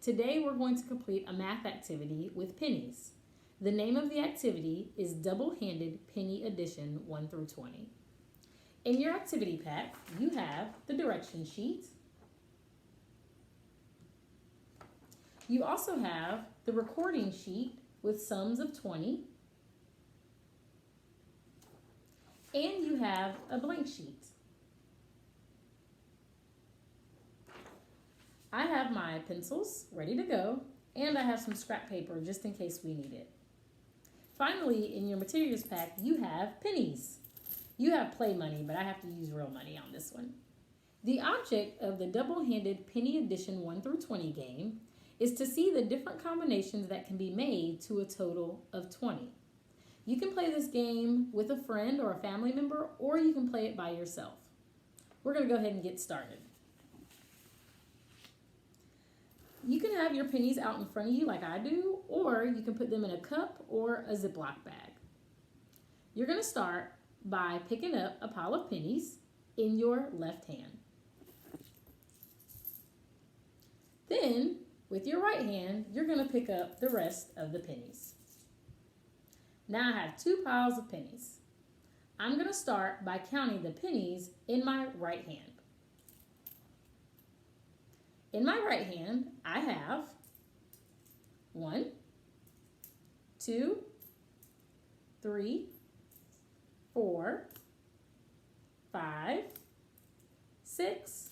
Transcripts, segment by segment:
Today we're going to complete a math activity with pennies. The name of the activity is Double-Handed Penny Addition 1 through 20. In your activity pack, you have the direction sheet. You also have the recording sheet with sums of 20. And you have a blank sheet. I have my pencils ready to go, and I have some scrap paper just in case we need it. Finally, in your materials pack, you have pennies. You have play money, but I have to use real money on this one. The object of the double-handed penny addition 1 through 20 game is to see the different combinations that can be made to a total of 20. You can play this game with a friend or a family member, or you can play it by yourself. We're going to go ahead and get started. You can have your pennies out in front of you like I do, or you can put them in a cup or a Ziploc bag. You're going to start by picking up a pile of pennies in your left hand. Then, with your right hand, you're going to pick up the rest of the pennies. Now I have 2 piles of pennies. I'm going to start by counting the pennies in my right hand. In my right hand, I have 1, 2, 3, 4, 5, 6,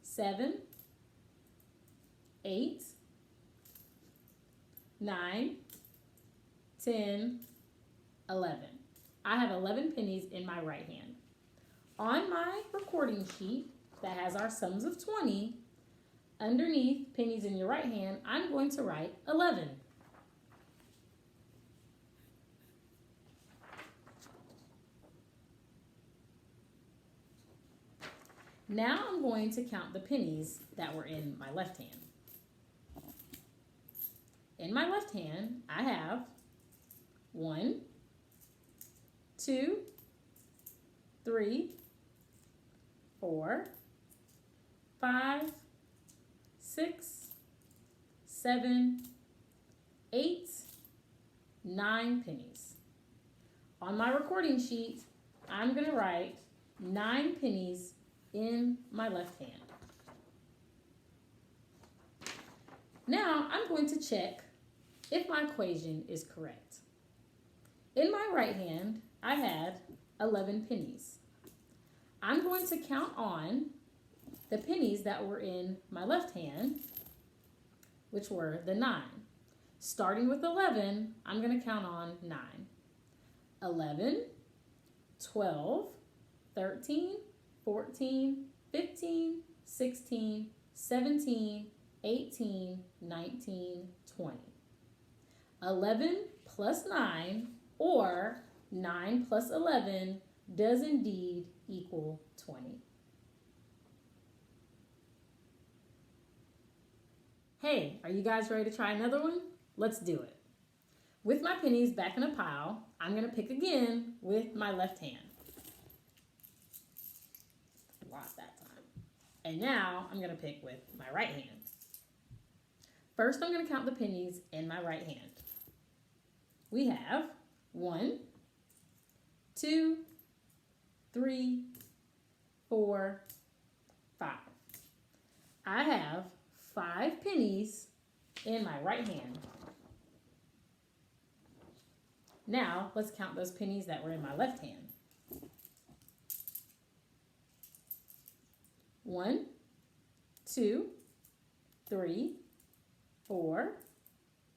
7, 8, 9, 10, 11. I have 11 pennies in my right hand. On my recording sheet that has our sums of 20, underneath pennies in your right hand, I'm going to write 11. Now I'm going to count the pennies that were in my left hand. In my left hand, I have 1, 2, 3, 4, 5, 6, 7, 8, 9 pennies. On my recording sheet, I'm going to write 9 pennies in my left hand. Now I'm going to check if my equation is correct. In my right hand, I had 11 pennies. I'm going to count on the pennies that were in my left hand, which were the 9. Starting with 11, I'm going to count on 9. 11, 12, 13, 14, 15, 16, 17, 18, 19, 20. 11 plus 9, or 9 plus 11, does indeed equal 20. Hey, are you guys ready to try another one? Let's do it. With my pennies back in a pile, I'm going to pick again with my left hand. A lot that time. And now I'm going to pick with my right hand. First, I'm going to count the pennies in my right hand. We have 1, 2, 3, 4, 5. I have 5 pennies in my right hand. Now, let's count those pennies that were in my left hand. 1, 2, 3, 4,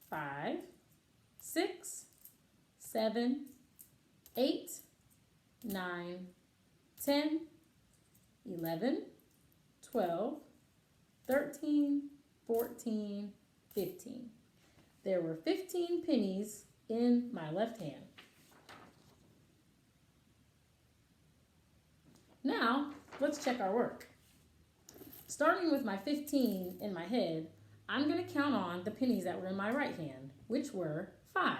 5, 6, 7, 8, 9, 10, 11, 12, 13, 14, 15. There were 15 pennies in my left hand. Now, let's check our work. Starting with my 15 in my head, I'm going to count on the pennies that were in my right hand, which were 5.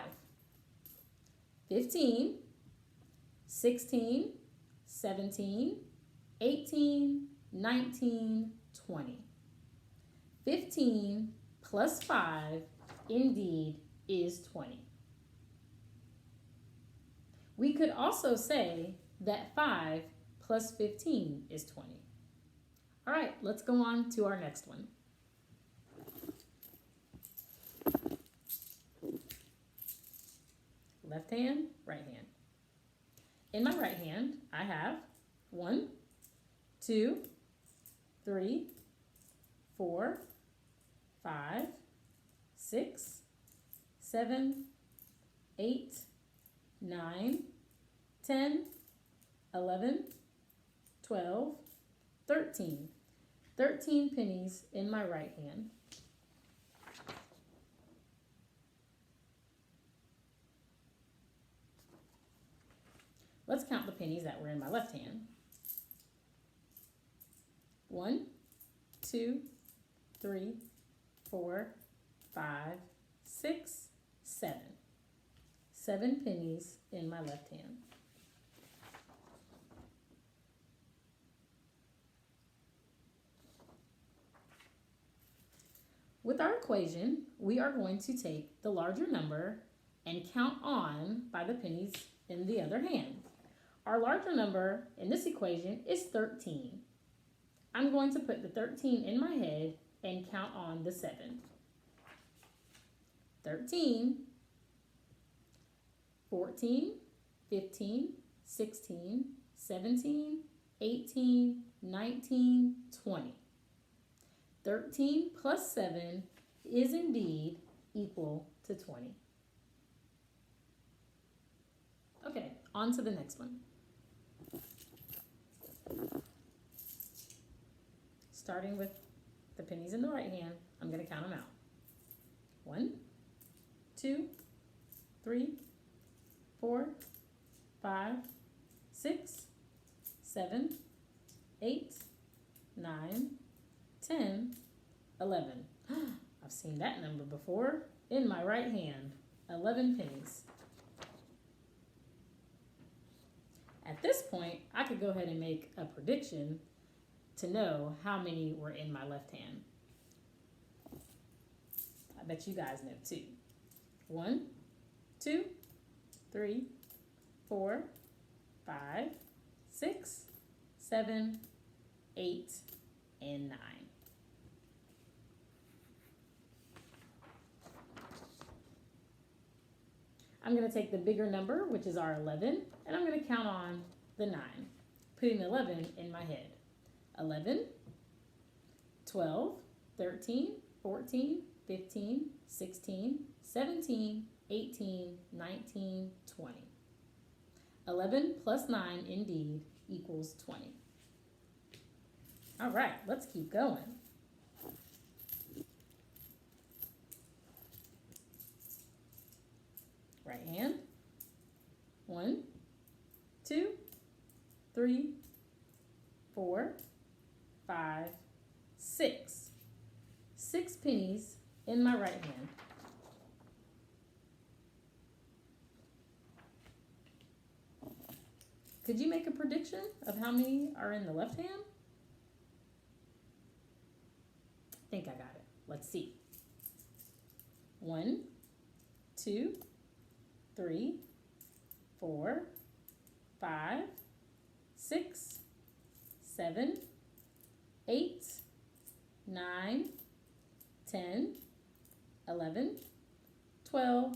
15, 16, 17, 18, 19, 20. 15, plus 5 indeed is 20. We could also say that 5 plus 15 is 20. All right, let's go on to our next one. Left hand, right hand. In my right hand, I have 1, 2, 3, 4, 5, 6, 7, 8, 9, 10, 11, 12, 13. 13 pennies in my right hand. Let's count the pennies that were in my left hand. 1, 2, 3, 4, 5, 6, 7. 7 pennies in my left hand. With our equation, we are going to take the larger number and count on by the pennies in the other hand. Our larger number in this equation is 13. I'm going to put the 13 in my head and count on the 7. 13, 14, 15, 16, 17, 18, 19, 20. 13 plus 7 is indeed equal to 20. Okay, on to the next one. Starting with the pennies in the right hand, I'm going to count them out. 1, 2, 3, 4, 5, 6, 7, 8, 9, 10, 11. I've seen that number before. In my right hand, 11 pennies. At this point, I could go ahead and make a prediction to know how many were in my left hand. I bet you guys know too. 1, 2, 3, 4, 5, 6, 7, 8, and 9. I'm going to take the bigger number, which is our 11, and I'm going to count on the 9, putting 11 in my head. 11, 12, 13, 14, 15, 16, 17, 18, 19, 20. 11 plus 9 indeed equals 20. All right, let's keep going. Right hand. 1, 2, 3, 4, 5, 6. 6 pennies in my right hand. Could you make a prediction of how many are in the left hand? I think I got it. Let's see. 1, 2, 3, 4, 5, 6, 7, 8, 9, 10, 11, 12,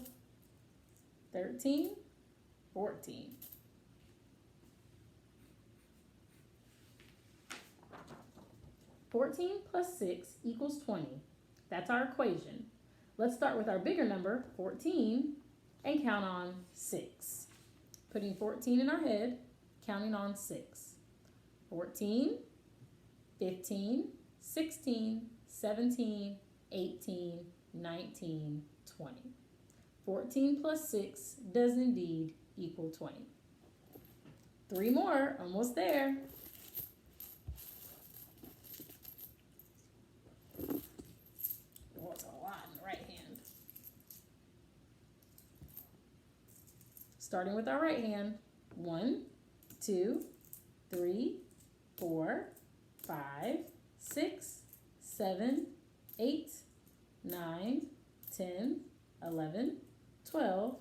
13, 14. (14) plus 6 equals 20. That's our equation. Let's start with our bigger number, 14, and count on 6. Putting 14 in our head, counting on 6. 14, 15, 16, 17, 18, 19, 20. 14 plus 6 does indeed equal 20. 3 more, almost there. Oh, it's a lot in the right hand. Starting with our right hand, 1, 2, 3, 4, 5, 6, 7, 8, 9, 10, 11, 12,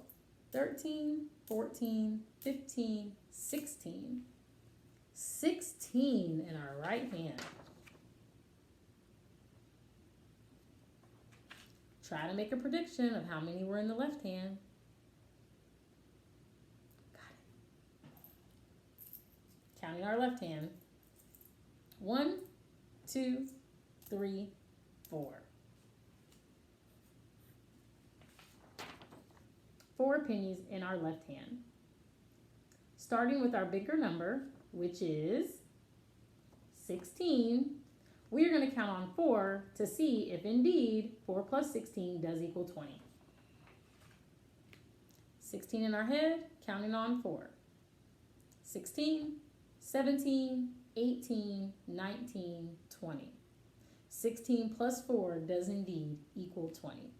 13, 14, 15, 16. 16 in our right hand. Try to make a prediction of how many were in the left hand. Got it. Counting our left hand. 1, 2, 3, 4. 4 pennies in our left hand. Starting with our bigger number, which is 16, we are going to count on 4 to see if indeed 4 plus 16 does equal 20. 16 in our head, counting on 4. 16, 17, 18, 19, 20. 16 plus 4 does indeed equal 20.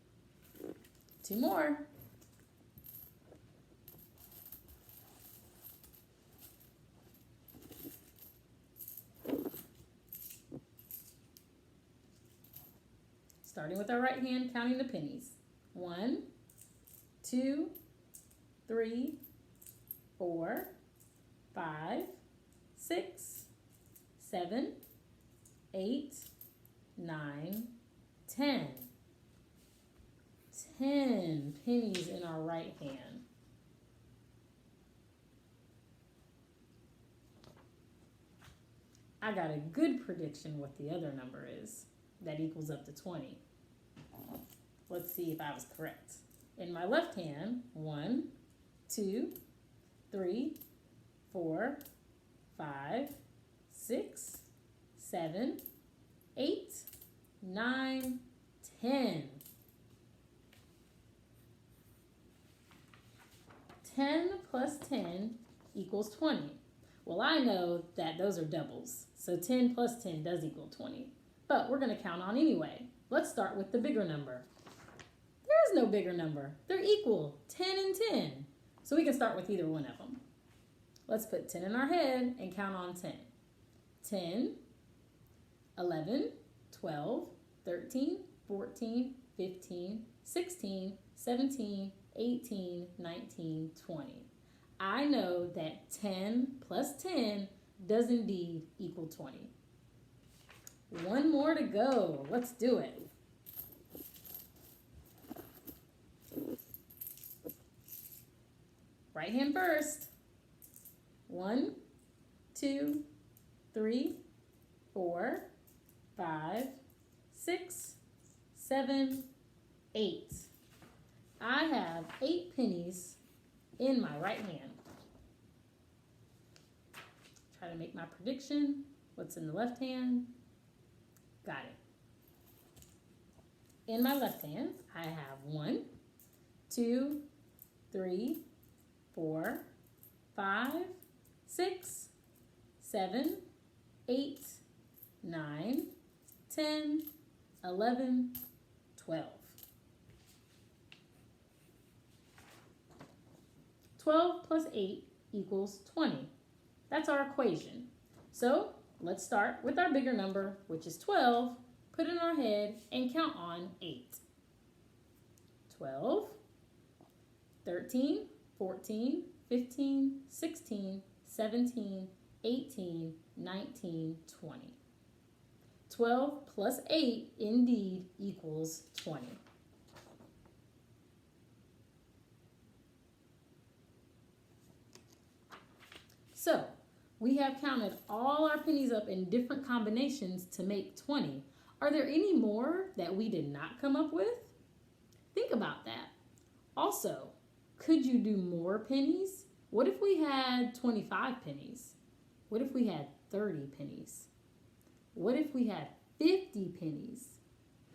2 more. Starting with our right hand, counting the pennies. 1, 2, 3, 4, 5, 6, 7, 8, 9, 10. 10 pennies in our right hand. I got a good prediction what the other number is that equals up to 20. Let's see if I was correct. In my left hand, 1, 2, 3, 4, 5, 6, 7, 8, 9, 10. 10 plus 10 equals 20. Well, I know that those are doubles, so 10 plus 10 does equal 20. But we're going to count on anyway. Let's start with the bigger number. There is no bigger number. They're equal, 10 and 10. So we can start with either one of them. Let's put 10 in our head and count on 10. 10, 11, 12, 13, 14, 15, 16, 17, 18, 19, 20. I know that 10 plus 10 does indeed equal 20. One more to go. Let's do it. Right hand first. 1, 2, 3, 4, 5, 6, 7, 8. I have 8 pennies in my right hand. Try to make my prediction. What's in the left hand? Got it. In my left hand, I have 1, 2, 3, 4, 5, 6, 7, 8, 9, 10, 11, 12. 12 plus 8 equals 20. That's our equation. So let's start with our bigger number, which is 12, put it in our head, and count on 8. 12, 13, 14, 15, 16, 17, 18, 19, 20. 12 plus 8 indeed equals 20. So, we have counted all our pennies up in different combinations to make 20. Are there any more that we did not come up with? Think about that. Also, could you do more pennies? What if we had 25 pennies? What if we had 30 pennies? What if we had 50 pennies?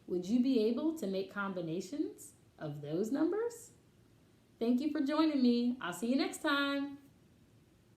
Would you be able to make combinations of those numbers? Thank you for joining me. I'll see you next time.